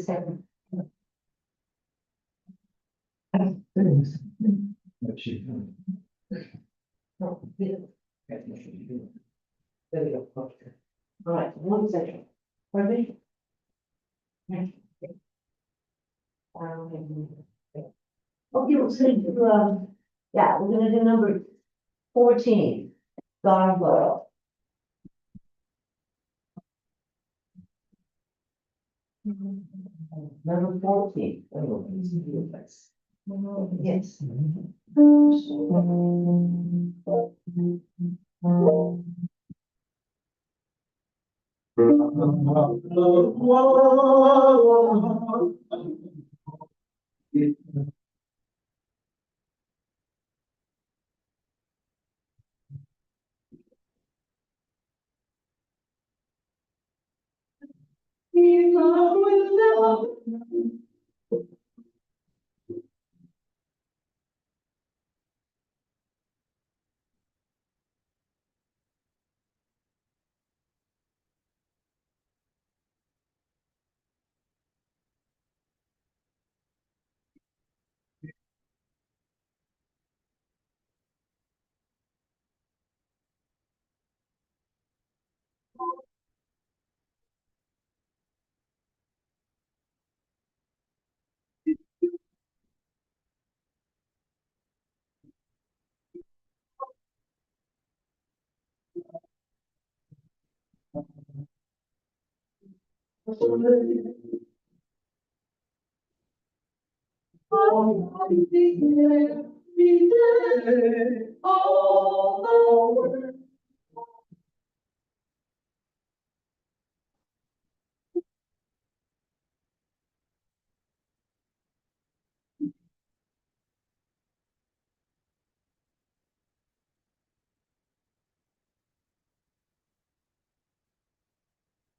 second. There we go. Okay. All right, 1 second. Ready? Okay, we'll say, yeah, we're gonna do number 14, God of Love. Number 14. Oh, yes.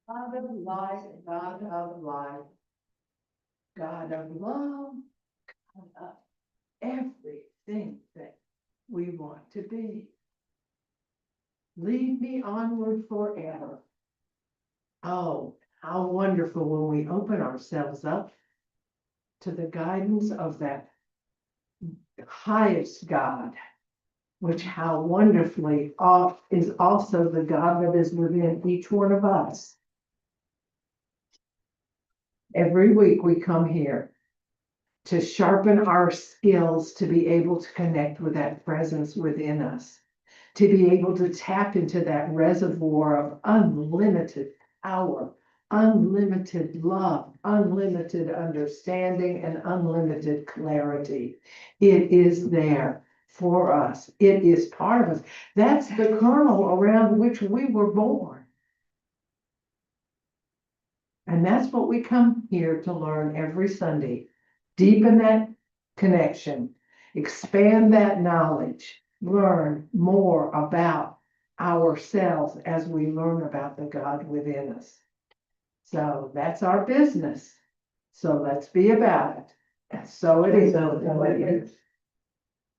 God of life, God of life, God of love, God of everything that we want to be. Lead me onward forever. Oh, how wonderful when we open ourselves up to the guidance of that highest God, which how wonderfully is also the God that is within each one of us. Every week we come here to sharpen our skills to be able to connect with that presence within us, to be able to tap into that reservoir of unlimited power, unlimited love, unlimited understanding, and unlimited clarity. It is there for us. It is part of us. That's the kernel around which we were born. And that's what we come here to learn every Sunday. Deepen that connection, expand that knowledge, learn more about ourselves as we learn about the God within us. So that's our business. So let's be about it. And so it is.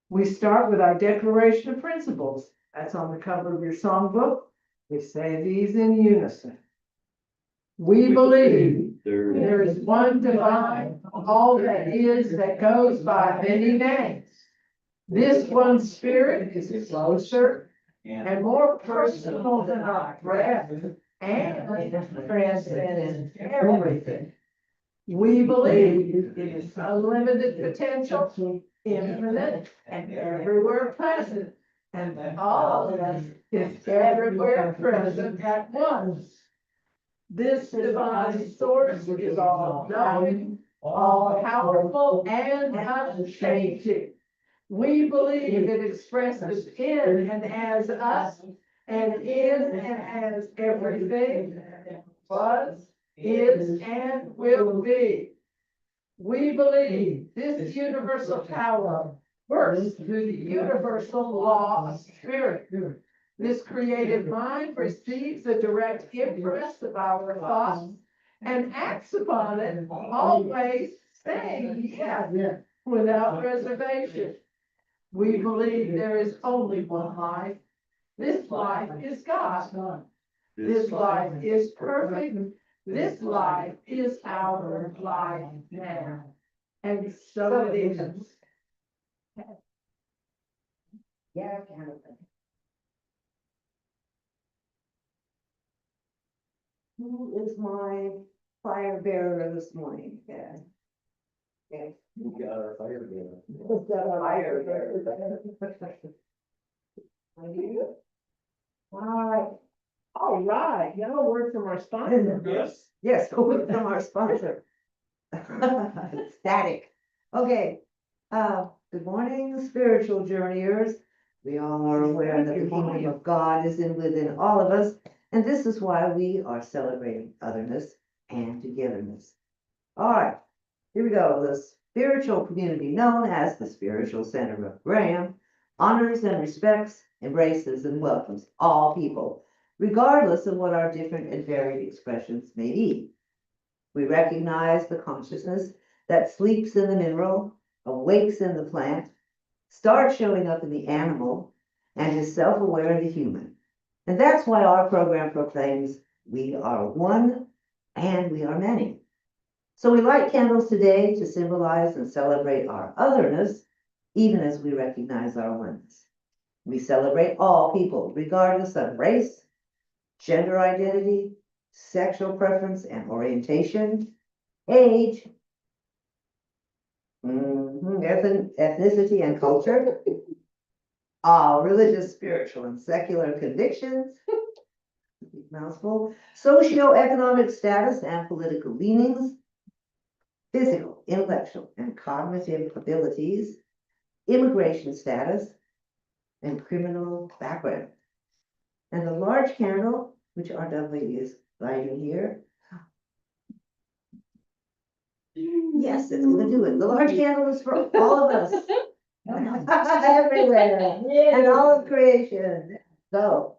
We start with our declaration of principles. That's on the cover of your songbook. We say these in unison. We believe there is one divine, all that is, that goes by many names. This one spirit is closer and more personal than our breath and transcends everything. We believe it is unlimited potential, infinite and everywhere present, and that all of us is everywhere present at once. This divine source is all knowing, all powerful, and unchanging. We believe it expresses in and as us, and in and as everything that was, is, and will be. We believe this universal power works through the universal law of spirit. This creative mind receives a direct impress of our thoughts and acts upon it, always saying yes without reservation. We believe there is only one life. This life is God. This life is perfect, This life is our life now, and so it is. Yeah, kind of thing. Who is my fire bearer this morning? Yeah. Okay. We got our fire bearer. Who's got a fire bearer? Are you? All right, now a word from our sponsor. Yes. Yes, a word from our sponsor. Static. Okay, good morning, spiritual journeyers. We all are aware that the kingdom of God is within all of us, and this is why we are celebrating otherness and togetherness. All right, here we go. The spiritual community known as the Spiritual Center of Graham honors and respects, embraces and welcomes all people, regardless of what our different and varied expressions may be. We recognize the consciousness that sleeps in the mineral, awakes in the plant, starts showing up in the animal, and is self-aware in the human. And that's why our program proclaims we are one and we are many. So we light candles today to symbolize and celebrate our otherness, even as we recognize our oneness. We celebrate all people, regardless of race, gender identity, sexual preference and orientation, age, ethnicity and culture, all religious, spiritual, and secular convictions, mouthful, socioeconomic status and political leanings, physical, intellectual, and cognitive abilities, immigration status, and criminal background. And the large candle, which RW is lighting here. Yes, it's gonna do it. The large candle is for all of us. Everywhere, and all of creation. So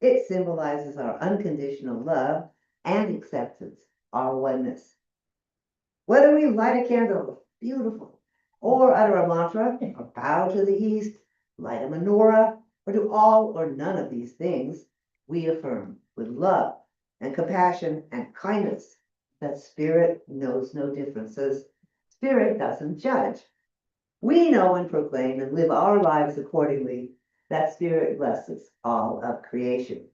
it symbolizes our unconditional love and acceptance, our oneness. Whether we light a candle, beautiful, or utter a mantra, or bow to the east, light a menorah, or do all or none of these things, we affirm with love and compassion and kindness that spirit knows no differences. Spirit doesn't judge. We know and proclaim and live our lives accordingly, that spirit blesses all of creation.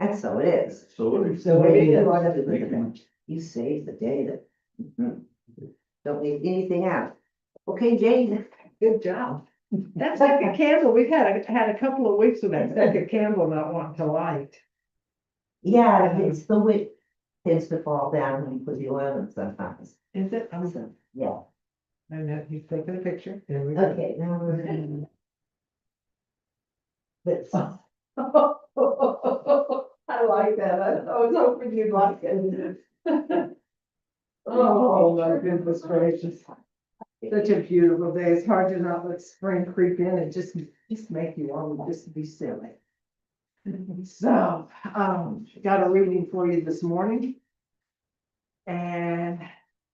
And so it is. So it is. So it is. You saved the day. Don't leave anything out. Okay, Jane, good job. That second candle, we've had a couple of weeks with that second candle not wanting to light. Yeah, it's the wick tends to fall down when you put the oil in sometimes. Is it? Awesome. Yeah. And then he's taking a picture. Okay, now we're in. This. I like that. I was hoping you'd like it. Oh, my goodness gracious. Such a beautiful day. It's hard to not let spring creep in and just make you want to just be silly. So, got a reading for you this morning. And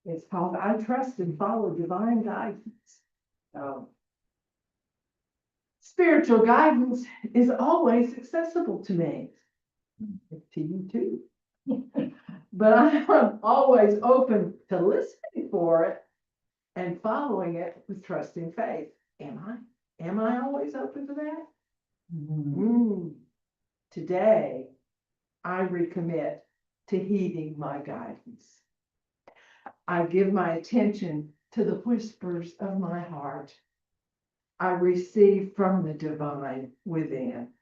it's called I Trust and Follow Divine Guidance. Spiritual guidance is always accessible to me. To you too. But I'm always open to listening for it and following it with trusting faith. Am I? Am I always open to that? Today, I recommit to heeding my guidance. I give my attention to the whispers of my heart. I receive from the divine within.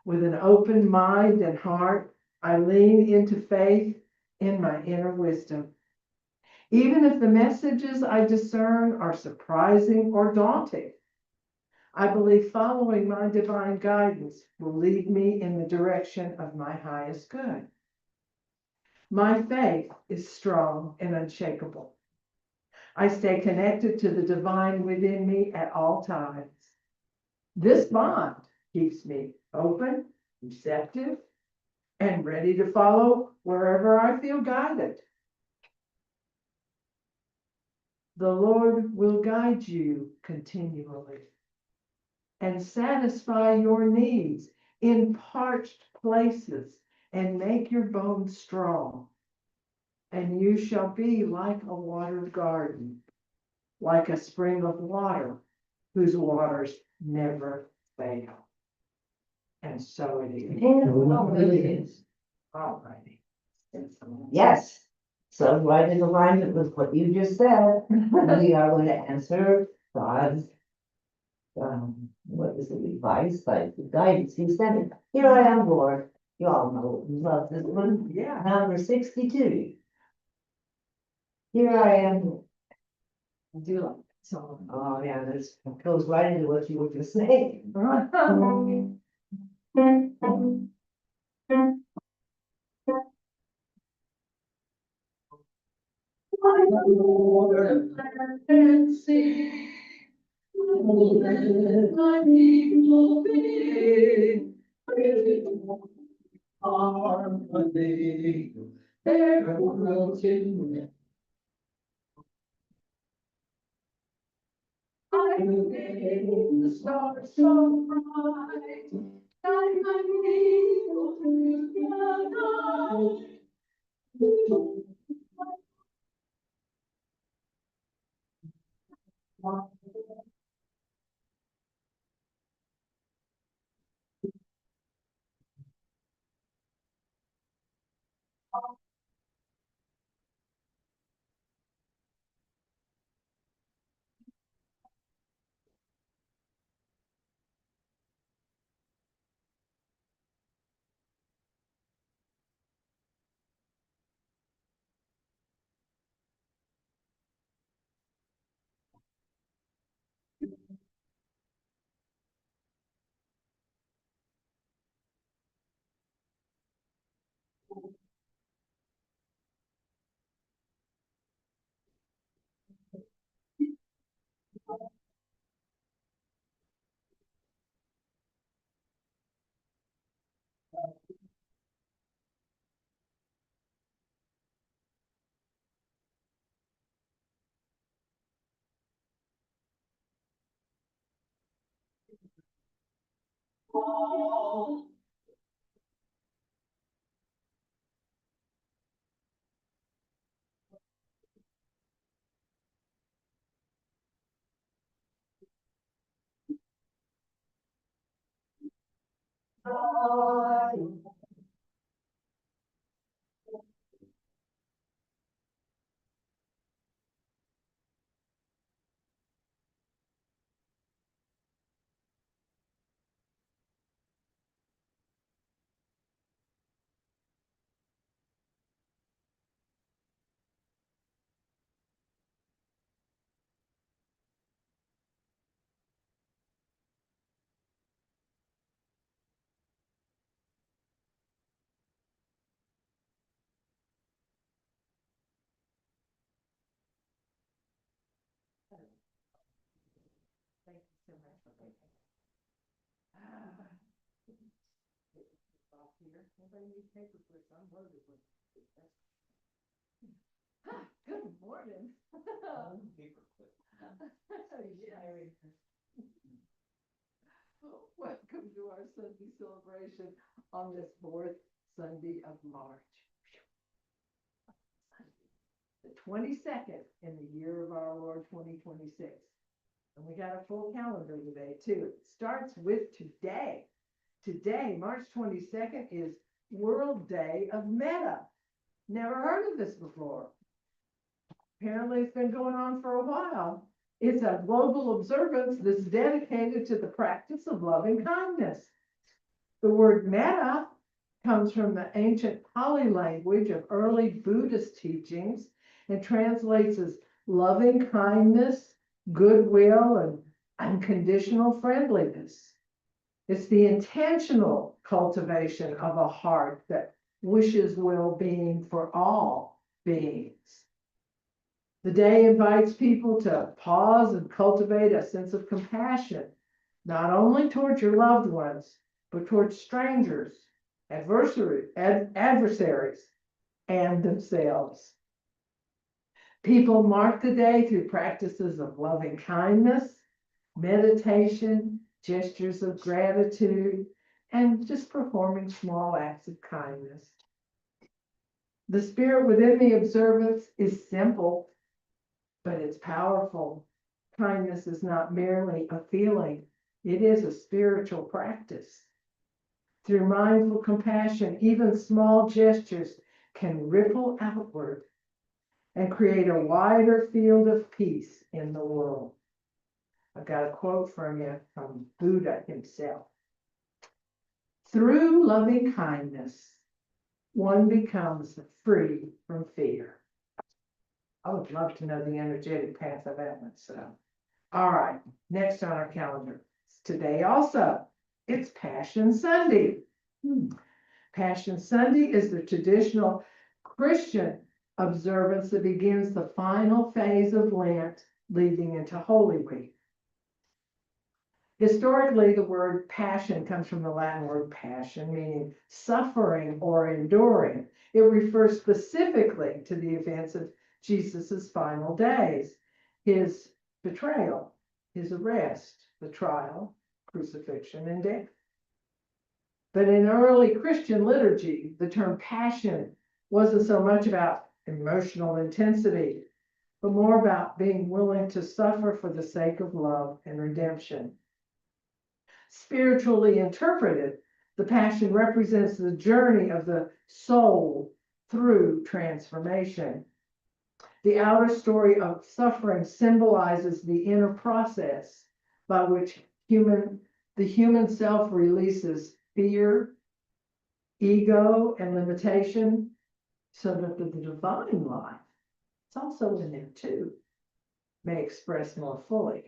With an open mind and heart, I lean into faith in my inner wisdom. Even if the messages I discern are surprising or daunting, I believe following my divine guidance will lead me in the direction of my highest good. My faith is strong and unshakable. I stay connected to the divine within me at all times. This bond keeps me open, receptive, and ready to follow wherever I feel guided. The Lord will guide you continually and satisfy your needs in parched places and make your bones strong And you shall be like a watered garden, like a spring of water, whose waters never fail. And so it is. Oh, it is. All righty. Yes. So right in alignment with what you just said, we are going to answer God's, what is it, advice, like the guidance he sent. Here I am, Lord. You all know, love this one. Yeah. Number 62. Here I am. I do like that song. Oh, yeah, this goes right into what you were just saying. Water, land, and sea. Let my people be in harmony. There will to I made the stars so bright. Guide my people through the night. Thank you so much for waiting. Off here. Anybody need paper clips? I'm loaded with. Good morning. Welcome to our Sunday celebration on this fourth Sunday of March. The 22nd in the year of our Lord 2026. And we got a full calendar today too. It starts with today. Today, March 22nd, is World Day of Metta. Never heard of this before. Apparently it's been going on for a while. It's a global observance that's dedicated to the practice of loving kindness. The word metta comes from the ancient Pali language of early Buddhist teachings and translates as loving kindness, goodwill, and unconditional friendliness. It's the intentional cultivation of a heart that wishes well-being for all beings. The day invites people to pause and cultivate a sense of compassion, not only towards your loved ones, but towards strangers, adversaries, and themselves. People mark the day through practices of loving kindness, meditation, gestures of gratitude, and just performing small acts of kindness. The spirit within the observance is simple, but it's powerful. Kindness is not merely a feeling, it is a spiritual practice. Through mindful compassion, even small gestures can ripple outward and create a wider field of peace in the world. I've got a quote from you from Buddha himself. Through loving kindness, one becomes free from fear. I would love to know the energetic path of that one. So, all right, next on our calendar. Today also, it's Passion Sunday. Passion Sunday is the traditional Christian observance that begins the final phase of Lent, leading into Holy Week. Historically, the word passion comes from the Latin word passion, meaning suffering or enduring. It refers specifically to the events of Jesus's final days, his betrayal, his arrest, the trial, crucifixion, and death. But in early Christian liturgy, the term passion wasn't so much about emotional intensity, but more about being willing to suffer for the sake of love and redemption. Spiritually interpreted, the Passion represents the journey of the soul through transformation. The outer story of suffering symbolizes the inner process by which the human self releases fear, ego, and limitation, so that the divine life, it's also in there too, may express more fully.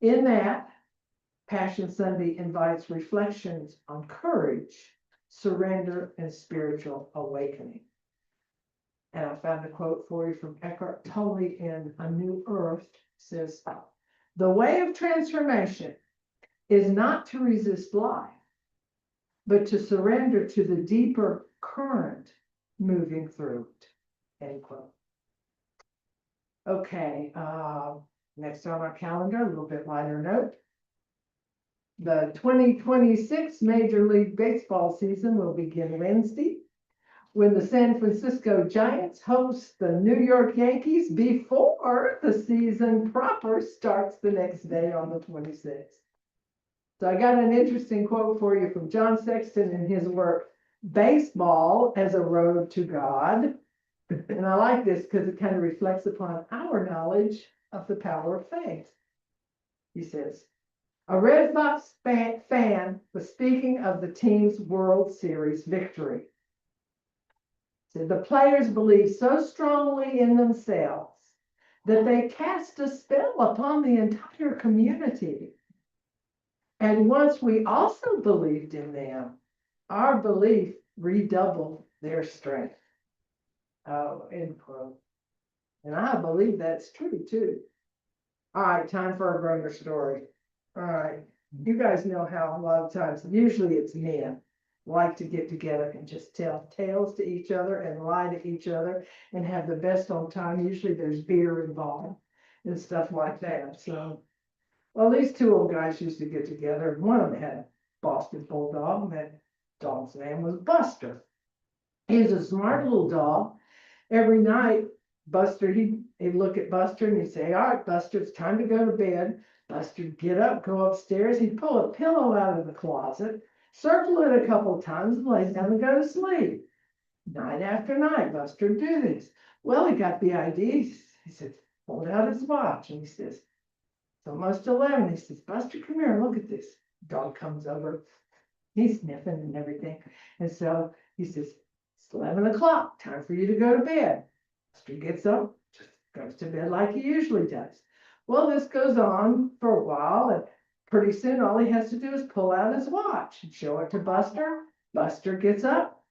In that, Passion Sunday invites reflections on courage, surrender, and spiritual awakening. And I found a quote for you from Eckhart Tolle in A New Earth. It says, the way of transformation is not to resist life, but to surrender to the deeper current moving through it. End quote. Okay, next on our calendar, a little bit lighter note. The 2026 Major League Baseball season will begin Wednesday when the San Francisco Giants host the New York Yankees before the season proper starts the next day on the 26th. So I got an interesting quote for you from John Sexton in his work, Baseball as a Road to God. And I like this because it kind of reflects upon our knowledge of the power of faith. He says, a Red Sox fan was speaking of the team's World Series victory. Said the players believe so strongly in themselves that they cast a spell upon the entire community. And once we also believed in them, our belief redoubled their strength. Oh, end quote. And I believe that's true too. All right, time for a Groner story. All right, you guys know how a lot of times, usually it's men, like to get together and just tell tales to each other and lie to each other and have the best old time. Usually there's beer involved and stuff like that. So, well, these two old guys used to get together. One of them had a Boston Bulldog, and that dog's name was Buster. He was a smart little dog. Every night, Buster, he'd look at Buster and he'd say, all right, Buster, it's time to go to bed. Buster'd get up, go upstairs. He'd pull a pillow out of the closet, circle it a couple of times, and lay down and go to sleep. Night after night, Buster'd do this. Well, he got the idea. He said, pulled out his watch and he says, it's almost 11. He says, Buster, come here and look at this. Dog comes over. He's sniffing and everything. And so he says, it's 11 o'clock, time for you to go to bed. Buster gets up, just goes to bed like he usually does. Well, this goes on for a while, and pretty soon all he has to do is pull out his watch and show it to Buster. Buster gets up,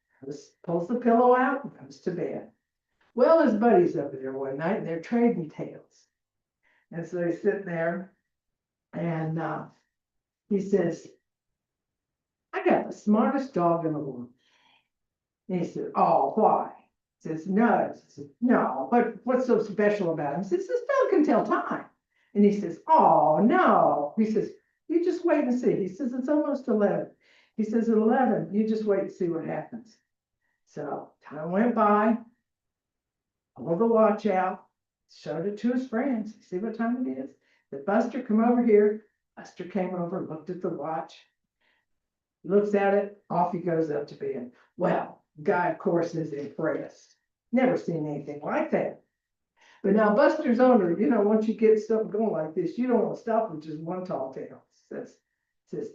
pulls the pillow out, and goes to bed. Well, his buddy's over there one night, and they're trading tales. And so he's sitting there, and he says, I got the smartest dog in the world. And he said, oh, why? He says, no. He says, no, but what's so special about him? He says, this dog can tell time. And he says, oh, no. He says, you just wait and see. He says, it's almost 11. He says, at 11, you just wait and see what happens. So time went by, pulled the watch out, showed it to his friends. See what time it is? Said, Buster, come over here. Buster came over, looked at the watch, looks at it, off he goes up to bed. Well, guy, of course, is impressed. Never seen anything like that. But now Buster's owner, once you get something going like this, you don't want to stop with just one tall tale. Says,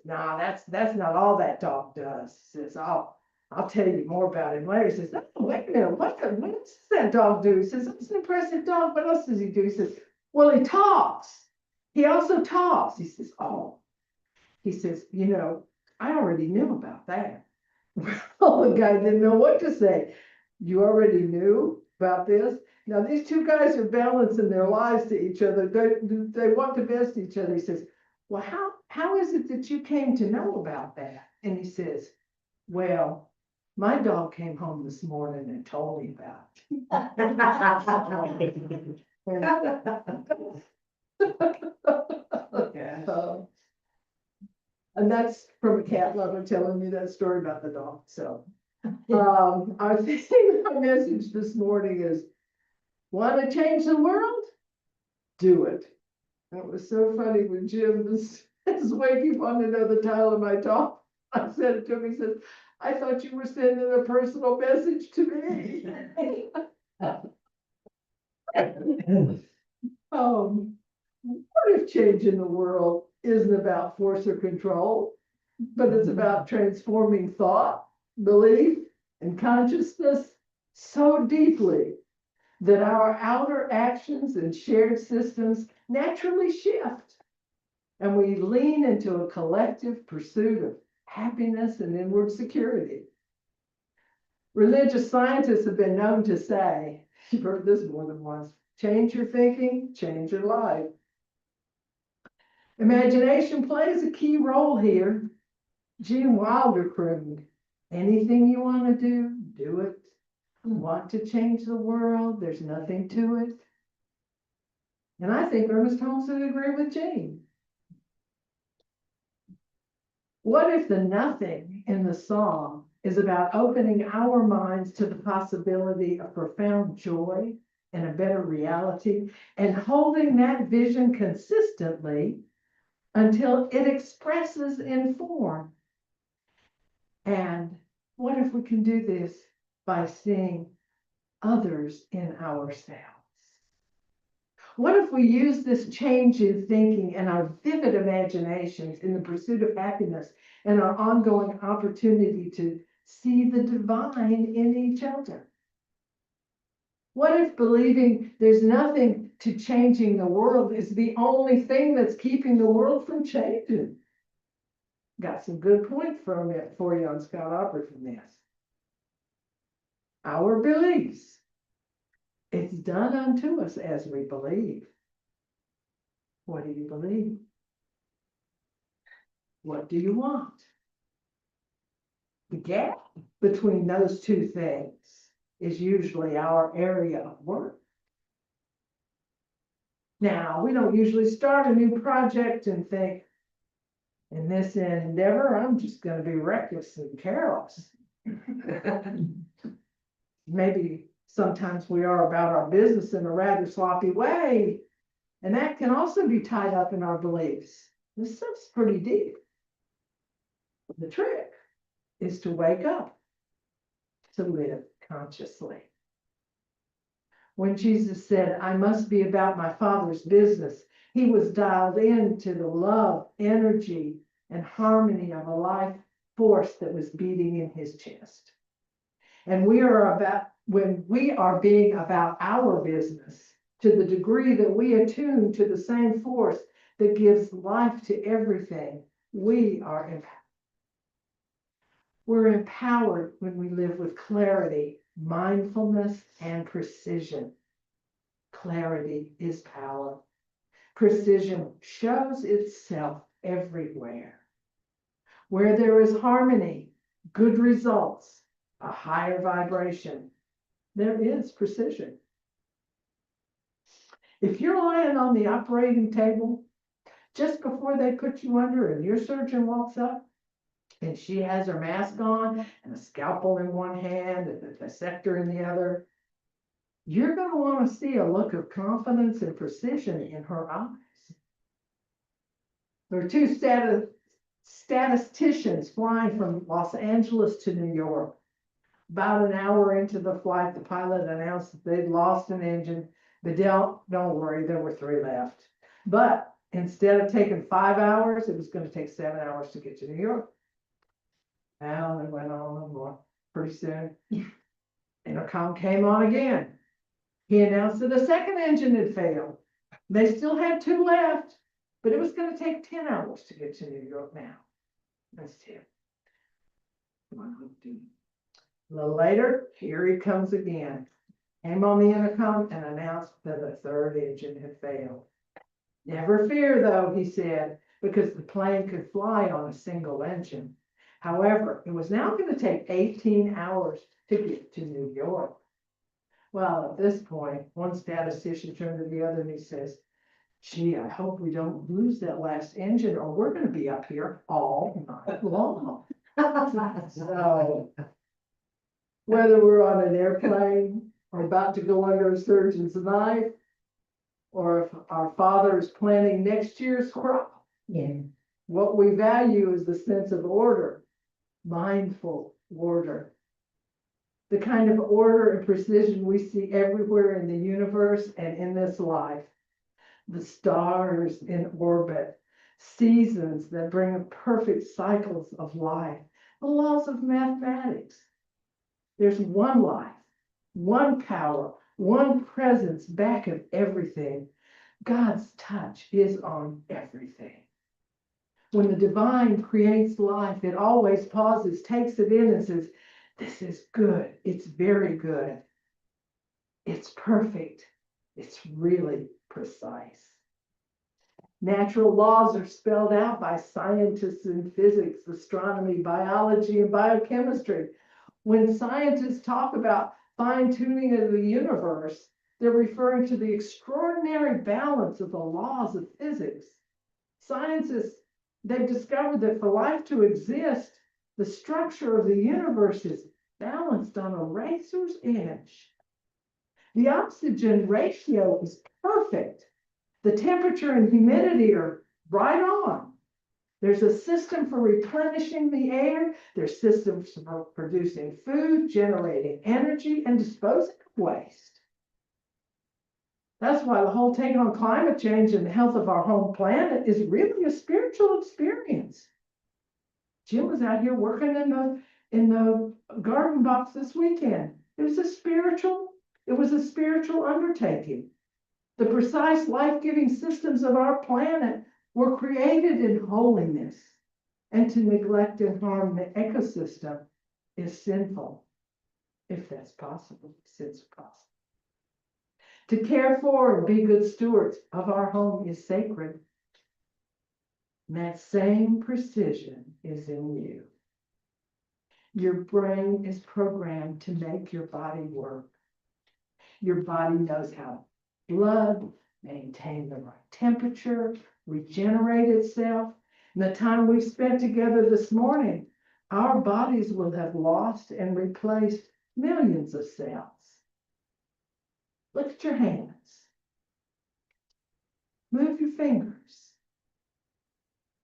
nah, that's not all that dog does. Says, I'll tell you more about him later. Says, oh, wait a minute, what does that dog do? He says, it's an impressive dog. What else does he do? He says, well, he talks. He also talks. He says, oh, he says, I already knew about that. Well, the guy didn't know what to say. You already knew about this? Now, these two guys are balancing their lives to each other. They want the best each other. He says, well, how is it that you came to know about that? And he says, well, my dog came home this morning and told me about it. And that's from a cat lover telling me that story about the dog. So, I think my message this morning is, want to change the world? Do it. It was so funny when Jim was waking wanted to know the title of my talk. I said it to him, he says, I thought you were sending a personal message to me. What if changing the world isn't about force or control, but it's about transforming thought, belief, and consciousness so deeply that our outer actions and shared systems naturally shift, and we lean into a collective pursuit of happiness and inward security. Religious scientists have been known to say, you've heard this more than once, change your thinking, change your life. Imagination plays a key role here. Gene Wilder crooned, anything you want to do it. Want to change the world, there's nothing to it. And I think Ernest Holmes would agree with Gene. What if the nothing in the song is about opening our minds to the possibility of profound joy and a better reality, and holding that vision consistently until it expresses in form? And what if we can do this by seeing others in ourselves? What if we use this change in thinking and our vivid imaginations in the pursuit of happiness and our ongoing opportunity to see the divine in each other? What if believing there's nothing to changing the world is the only thing that's keeping the world from changing? Got some good points for you on Scott Opry from this. Our beliefs. It's done unto us as we believe. What do you believe? What do you want? The gap between those two things is usually our area of work. Now, we don't usually start a new project and think, in this endeavor, I'm just going to be reckless and careless. Maybe sometimes we are about our business in a rather sloppy way, and that can also be tied up in our beliefs. This stuff's pretty deep. The trick is to wake up, to live consciously. When Jesus said, I must be about my Father's business, he was dialed into the love, energy, and harmony of a life force that was beating in his chest. And when we are being about our business, to the degree that we attune to the same force that gives life to everything, we are empowered. We're empowered when we live with clarity, mindfulness, and precision. Clarity is power. Precision shows itself everywhere. Where there is harmony, good results, a higher vibration, there is precision. If you're lying on the operating table, just before they put you under and your surgeon walks up, and she has her mask on and a scalpel in one hand and a dissector in the other, you're gonna wanna see a look of confidence and precision in her eyes. There are two statisticians flying from Los Angeles to New York. About an hour into the flight, the pilot announced that they'd lost an engine, but don't worry, there were 3 left. But instead of taking 5 hours, it was gonna take 7 hours to get to New York. Well, it went on and on. Pretty soon, intercom came on again. He announced that a second engine had failed. They still had 2 left, but it was gonna take 10 hours to get to New York now. That's 10. A little later, here he comes again. Came on the intercom and announced that a third engine had failed. Never fear though, he said, because the plane could fly on a single engine. However, it was now going to take 18 hours to get to New York. Well, at this point, one statistician turned to the other and he says, gee, I hope we don't lose that last engine or we're going to be up here all night long. So, whether we're on an airplane or about to go under a surgeon's knife, or if our father is planting next year's crop, Yeah. what we value is the sense of order, mindful order. The kind of order and precision we see everywhere in the universe and in this life. The stars in orbit, seasons that bring perfect cycles of life, the laws of mathematics. There's one life, one power, one presence back of everything. God's touch is on everything. When the divine creates life, it always pauses, takes it in and says, this is good. It's very good. It's perfect. It's really precise. Natural laws are spelled out by scientists in physics, astronomy, biology, and biochemistry. When scientists talk about fine-tuning of the universe, they're referring to the extraordinary balance of the laws of physics. Scientists, they've discovered that for life to exist, the structure of the universe is balanced on a razor's edge. The oxygen ratio is perfect. The temperature and humidity are right on. There's a system for replenishing the air. There's systems for producing food, generating energy, and disposing of waste. That's why the whole take on climate change and the health of our home planet is really a spiritual experience. Jim was out here working in the garden box this weekend. It was a spiritual undertaking. The precise life-giving systems of our planet were created in holiness, and to neglect and harm the ecosystem is sinful, if that's possible, since possible. To care for and be good stewards of our home is sacred. And that same precision is in you. Your brain is programmed to make your body work. Your body knows how blood, maintain the right temperature, regenerate itself. In the time we've spent together this morning, our bodies will have lost and replaced millions of cells. Look at your hands. Move your fingers.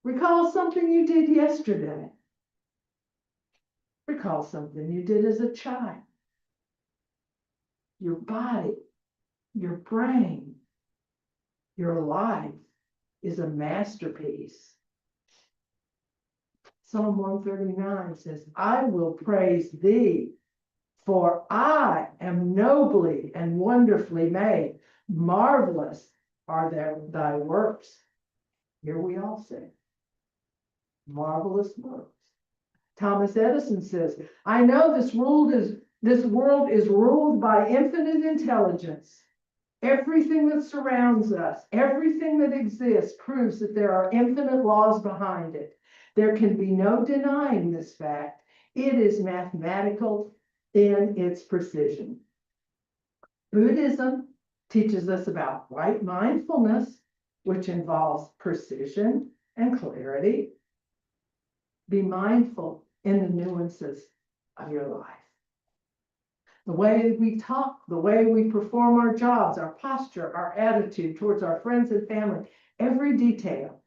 Recall something you did yesterday. Recall something you did as a child. Your body, your brain, your life is a masterpiece. Psalm 139 says, I will praise thee, for I am nobly and wonderfully made. Marvelous are thy works. Here we all say, marvelous works. Thomas Edison says, I know this world is ruled by infinite intelligence. Everything that surrounds us, everything that exists proves that there are infinite laws behind it. There can be no denying this fact. It is mathematical in its precision. Buddhism teaches us about right mindfulness, which involves precision and clarity. Be mindful in the nuances of your life. The way we talk, the way we perform our jobs, our posture, our attitude towards our friends and family, every detail.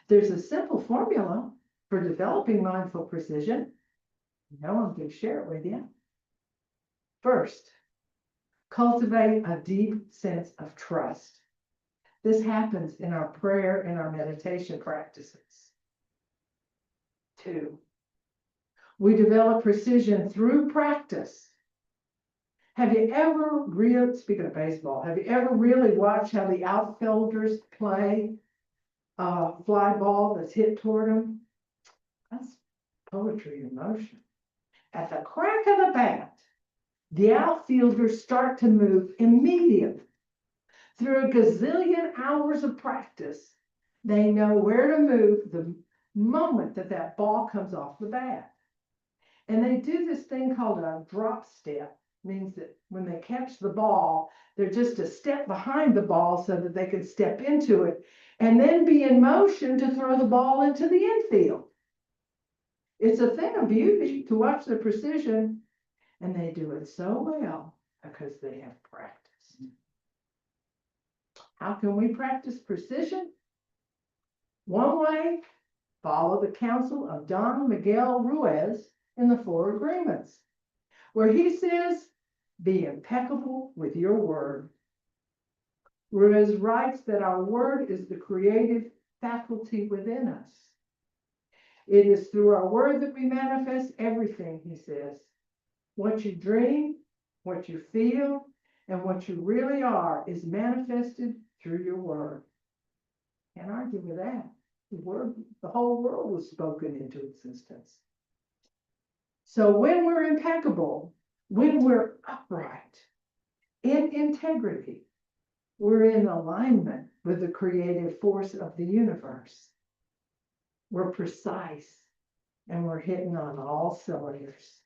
There's a simple formula for developing mindful precision. I'm going to share it with you. First, cultivate a deep sense of trust. This happens in our prayer and our meditation practices. 2, we develop precision through practice. Have you ever speaking of baseball, have you ever really watched how the outfielders play a fly ball that's hit toward them? That's poetry in motion. At the crack of the bat, the outfielders start to move immediately. Through a gazillion hours of practice, they know where to move the moment that ball comes off the bat. And they do this thing called a drop step. Means that when they catch the ball, they're just a step behind the ball so that they can step into it and then be in motion to throw the ball into the infield. It's a thing of beauty to watch the precision, and they do it so well because they have practiced. How can we practice precision? One way, follow the counsel of Don Miguel Ruiz in the Four Agreements, where he says, be impeccable with your word. Ruiz writes that our word is the creative faculty within us. It is through our word that we manifest everything, he says. What you dream, what you feel, and what you really are is manifested through your word. Can't argue with that. The word, the whole world was spoken into existence. So when we're impeccable, when we're upright, in integrity, we're in alignment with the creative force of the universe. We're precise and we're hitting on all cylinders.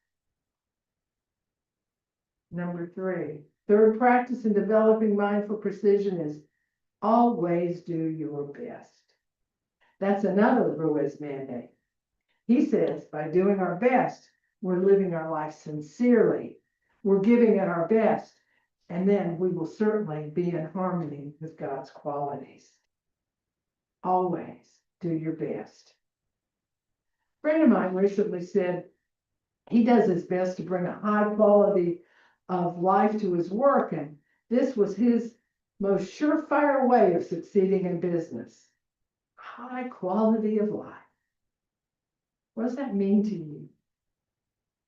Number 3, third practice in developing mindful precision is always do your best. That's another Ruiz mandate. He says by doing our best, we're living our life sincerely. We're giving it our best, and then we will certainly be in harmony with God's qualities. Always do your best. A friend of mine recently said he does his best to bring a high quality of life to his work, and this was his most surefire way of succeeding in business. High quality of life. What does that mean to you?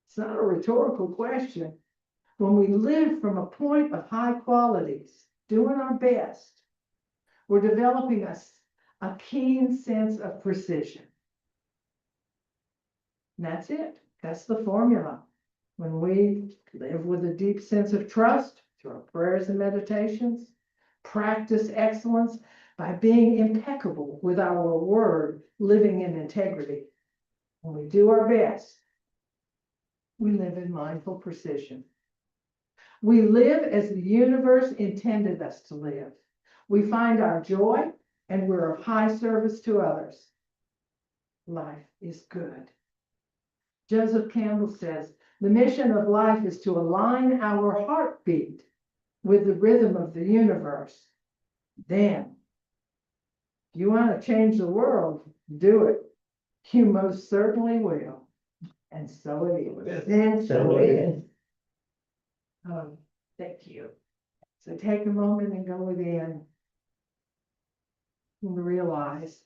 It's not a rhetorical question. When we live from a point of high qualities, doing our best, we're developing a keen sense of precision. And that's it. That's the formula. When we live with a deep sense of trust through our prayers and meditations, practice excellence by being impeccable with our word, living in integrity. When we do our best, we live in mindful precision. We live as the universe intended us to live. We find our joy and we're of high service to others. Life is good. Joseph Campbell says, the mission of life is to align our heartbeat with the rhythm of the universe. Then, if you want to change the world, do it. You most certainly will. And so it is. And so it is. Oh, thank you. So take a moment and go within and realize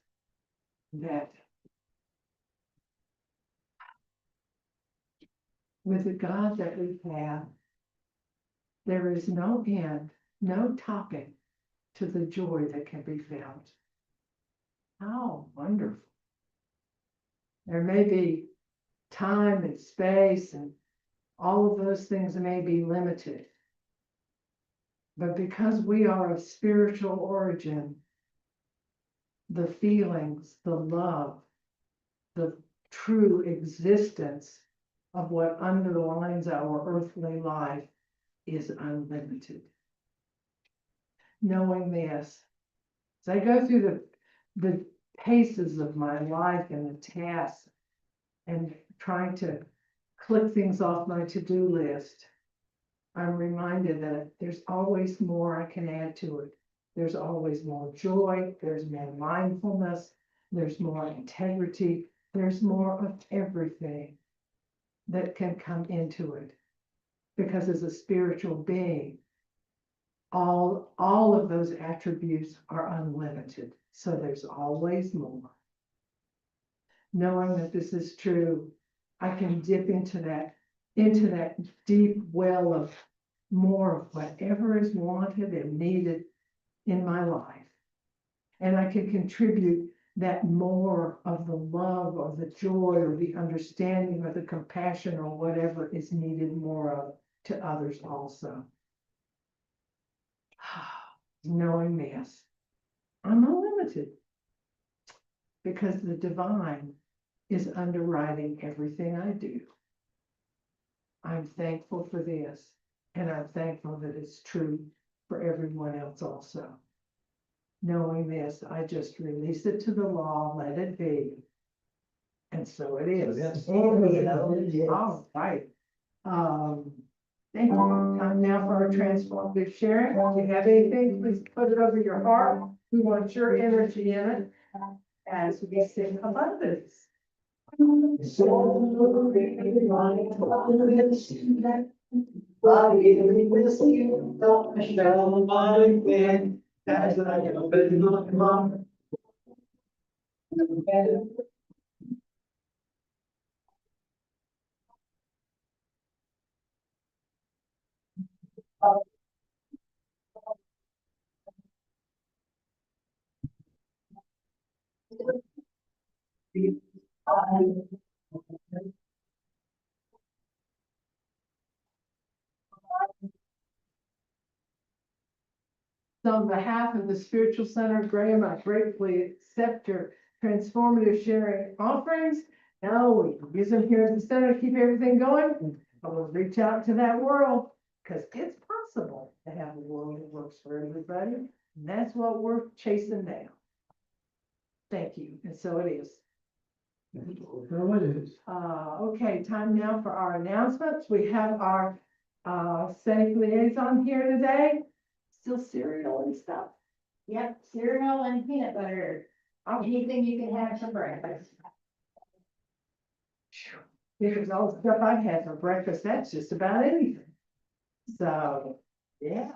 that with the God that we have, there is no end, no topping to the joy that can be found. How wonderful. There may be time and space and all of those things may be limited. But because we are of spiritual origin, the feelings, the love, the true existence of what underlines our earthly life is unlimited. Knowing this, as I go through the paces of my life and the tasks, and trying to click things off my to-do list, I'm reminded that there's always more I can add to it. There's always more joy, there's more mindfulness, there's more integrity, there's more of everything that can come into it. Because as a spiritual being, all of those attributes are unlimited. So there's always more. Knowing that this is true, I can dip into that deep well of more of whatever is wanted and needed in my life. And I can contribute that more of the love or the joy or the understanding or the compassion or whatever is needed more of to others also. Knowing this, I'm unlimited because the divine is underwriting everything I do. I'm thankful for this, and I'm thankful that it's true for everyone else also. Knowing this, I just release it to the law, let it be. And so it is. Yes. All right. Thank you. Time now for our transformative sharing. If you have anything, please put it over your heart. We want your energy in it as we sing abundance. As I open my mouth. So on behalf of the Spiritual Center of Graham, I gratefully accept your transformative sharing offerings. Now we use them here at the center to keep everything going. I will reach out to that world because it's possible to have a world that works for everybody. And that's what we're chasing down. Thank you. And so it is. So it is. Okay, time now for our announcements. We have our Senate liaison here today. Still cereal and stuff. Yep, cereal and peanut butter. Anything you can have for breakfast. Here's all the stuff I've had for breakfast. That's just about anything. So, yeah.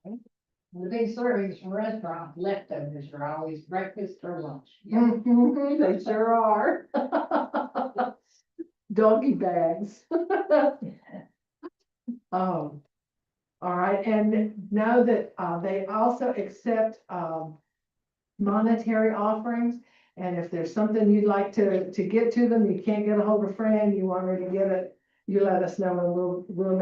The big servings from restaurants, leftovers are always breakfast or lunch. Mhm, they sure are. Doggy bags. All right, and know that they also accept monetary offerings. And if there's something you'd like to get to them, you can't get a hold of Fran, you want her to get it, you let us know and we'll make